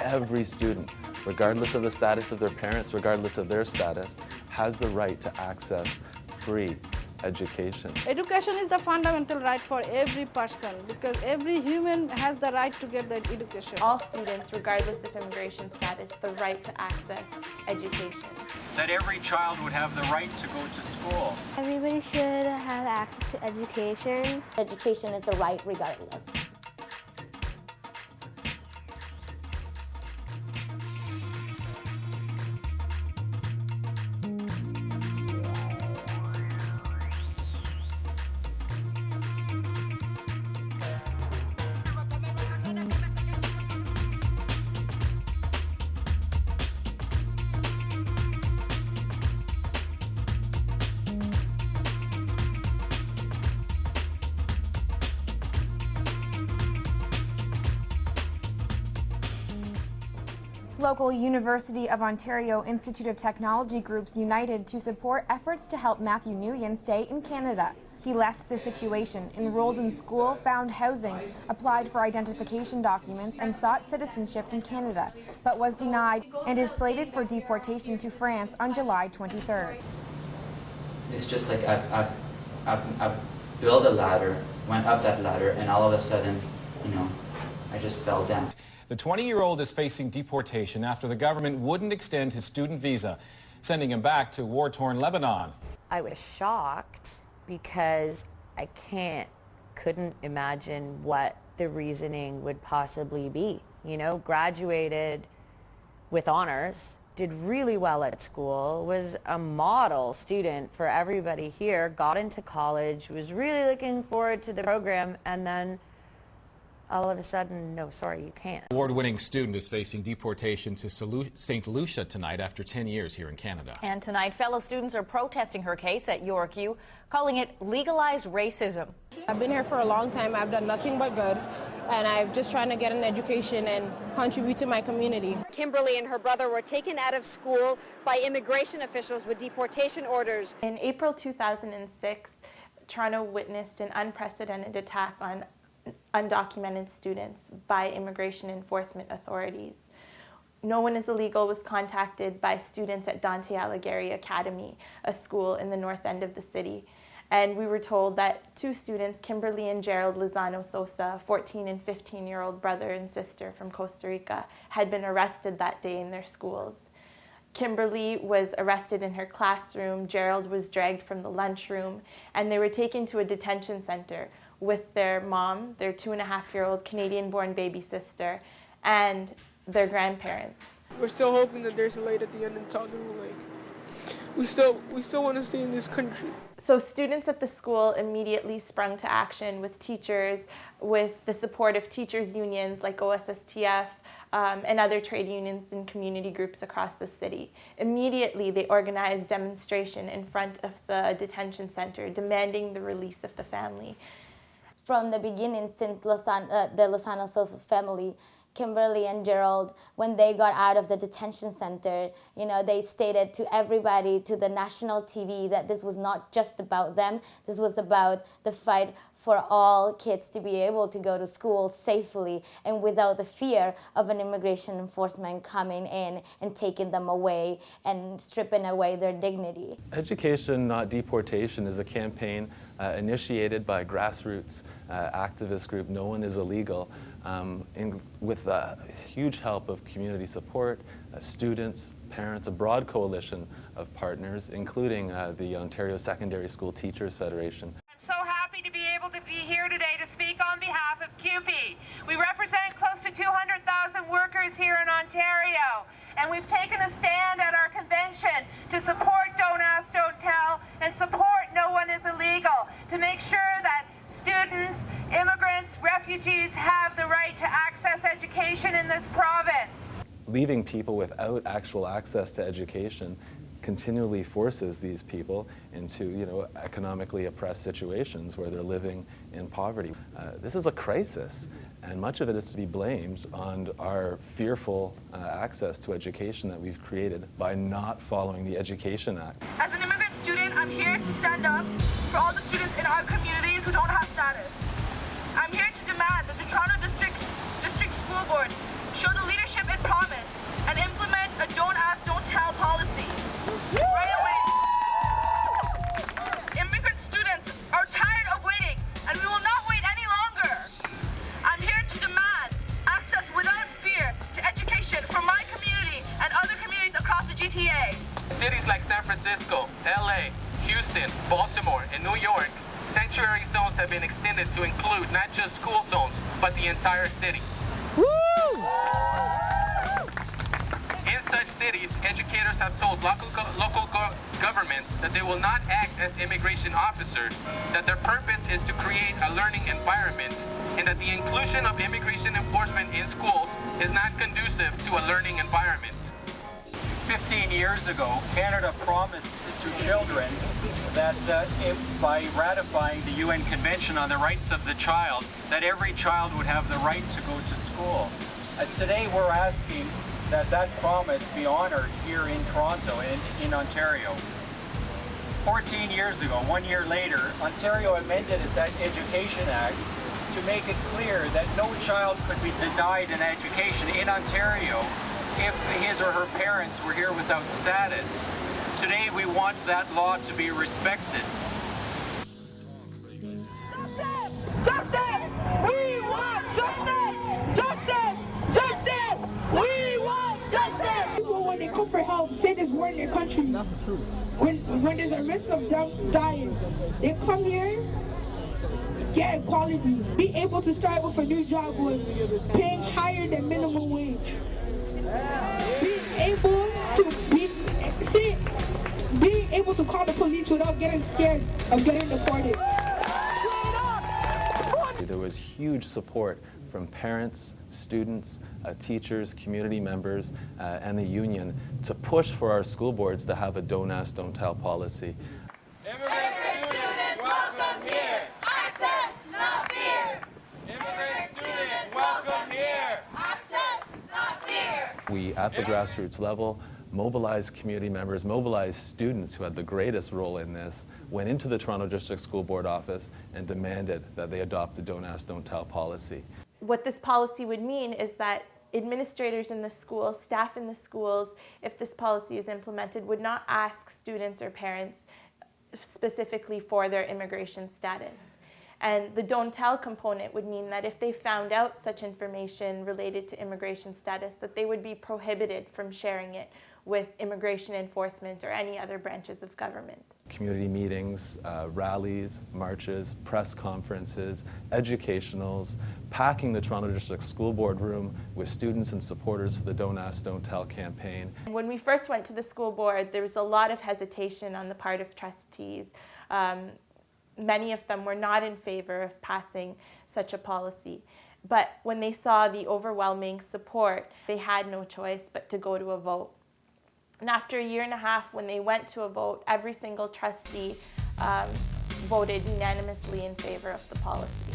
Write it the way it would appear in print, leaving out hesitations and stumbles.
every student, regardless of the status of their parents, regardless of their status, has the right to access free education. Education is the fundamental right for every person because every human has the right to get that education. All students, regardless of immigration status, the right to access education. That every child would have the right to go to school. Everybody should have access to education. Education is a right regardless. Local University of Ontario Institute of Technology groups united to support efforts to help Matthew Nguyen stay in Canada. He left the situation, enrolled in school, found housing, applied for identification documents, and sought citizenship in Canada, but was denied and is slated for deportation to France on July 23rd. It's just like I've built a ladder, went up that ladder, and all of a sudden, I just fell down. The 20-year-old is facing deportation after the government wouldn't extend his student visa, sending him back to war-torn Lebanon. I was shocked because I couldn't imagine what the reasoning would possibly be. Graduated with honors, did really well at school, was a model student for everybody here, got into college, was really looking forward to the program, and then all of a sudden, no, sorry, you can't. Award-winning student is facing deportation to St. Lucia tonight after 10 years here in Canada. And tonight, fellow students are protesting her case at York U, calling it legalized racism. I've been here for a long time. I've done nothing but good, and I'm just trying to get an education and contribute to my community. Kimberly and her brother were taken out of school by immigration officials with deportation orders. In April 2006, Toronto witnessed an unprecedented attack on undocumented students by immigration enforcement authorities. No One is Illegal was contacted by students at Dante Alighieri Academy, a school in the north end of the city. And we were told that two students, Kimberly and Gerald Lozano Sosa, 14 and 15-year-old brother and sister from Costa Rica, had been arrested that day in their schools. Kimberly was arrested in her classroom, Gerald was dragged from the lunchroom, and they were taken to a detention center with their mom, their 2.5-year-old Canadian-born baby sister, and their grandparents. We're still hoping that there's a light at the end of the tunnel. We still want to stay in this country. So students at the school immediately sprung to action with teachers, with the support of teachers' unions like OSSTF, and other trade unions and community groups across the city. Immediately, they organized demonstration in front of the detention center, demanding the release of the family. From the beginning, since the Lozano Sosa family, Kimberly and Gerald, when they got out of the detention center, they stated to everybody, to the national TV, that this was not just about them. This was about the fight for all kids to be able to go to school safely and without the fear of an immigration enforcement coming in and taking them away and stripping away their dignity. Education, Not Deportation is a campaign initiated by grassroots activist group No One is Illegal, with huge help of community support, students, parents, a broad coalition of partners, including the Ontario Secondary School Teachers Federation. I'm so happy to be able to be here today to speak on behalf of CUPE. We represent close to 200,000 workers here in Ontario, and we've taken a stand at our convention to support Don't Ask, Don't Tell, and support No One is Illegal, to make sure that students, immigrants, refugees have the right to access education in this province. Leaving people without actual access to education continually forces these people into, economically oppressed situations where they're living in poverty. This is a crisis, and much of it is to be blamed on our fearful access to education that we've created by not following the Education Act. As an immigrant student, I'm here to stand up for all the students in our communities who don't have status. I'm here to demand that the Toronto District School Board show the leadership and LA, Houston, Baltimore, and New York, sanctuary zones have been extended to include not just school zones, but the entire city. In such cities, educators have told local governments that they will not act as immigration officers, that their purpose is to create a learning environment, and that the inclusion of immigration enforcement in schools is not conducive to a learning environment. 15 years ago, Canada promised to children that by ratifying the UN Convention on the Rights of the Child, that every child would have the right to go to school. Today we're asking that that promise be honored here in Toronto, in Ontario. 14 years ago, 1 year later, Ontario amended its Education Act to make it clear that no child could be denied an education in Ontario if his or her parents were here without status. Today we want that law to be respected. Justice! We want justice! Justice! Justice! We want justice! People, when they come for help, say this word in their country. That's the truth. When there's a risk of them dying, they come here, get equality, be able to start with a new job with paying higher than minimum wage. Being able to call the police without getting scared of getting deported. There was huge support from parents, students, teachers, community members, and the union to push for our school boards to have a don't ask, don't tell policy. Immigrant students, welcome here. Access, not fear. Immigrant students, welcome here. Access, not fear. We, at the grassroots level, mobilized community members, mobilized students who had the greatest role in this, went into the Toronto District School Board office and demanded that they adopt the don't ask, don't tell policy. What this policy would mean is that administrators in the schools, staff in the schools, if this policy is implemented, would not ask students or parents specifically for their immigration status. And the don't tell component would mean that if they found out such information related to immigration status, that they would be prohibited from sharing it with immigration enforcement or any other branches of government. Community meetings, rallies, marches, press conferences, educationals, packing the Toronto District School Board room with students and supporters for the Don't Ask, Don't Tell campaign. When we first went to the school board, there was a lot of hesitation on the part of trustees. Many of them were not in favor of passing such a policy. But when they saw the overwhelming support, they had no choice but to go to a vote. And after a year and a half, when they went to a vote, every single trustee voted unanimously in favor of the policy.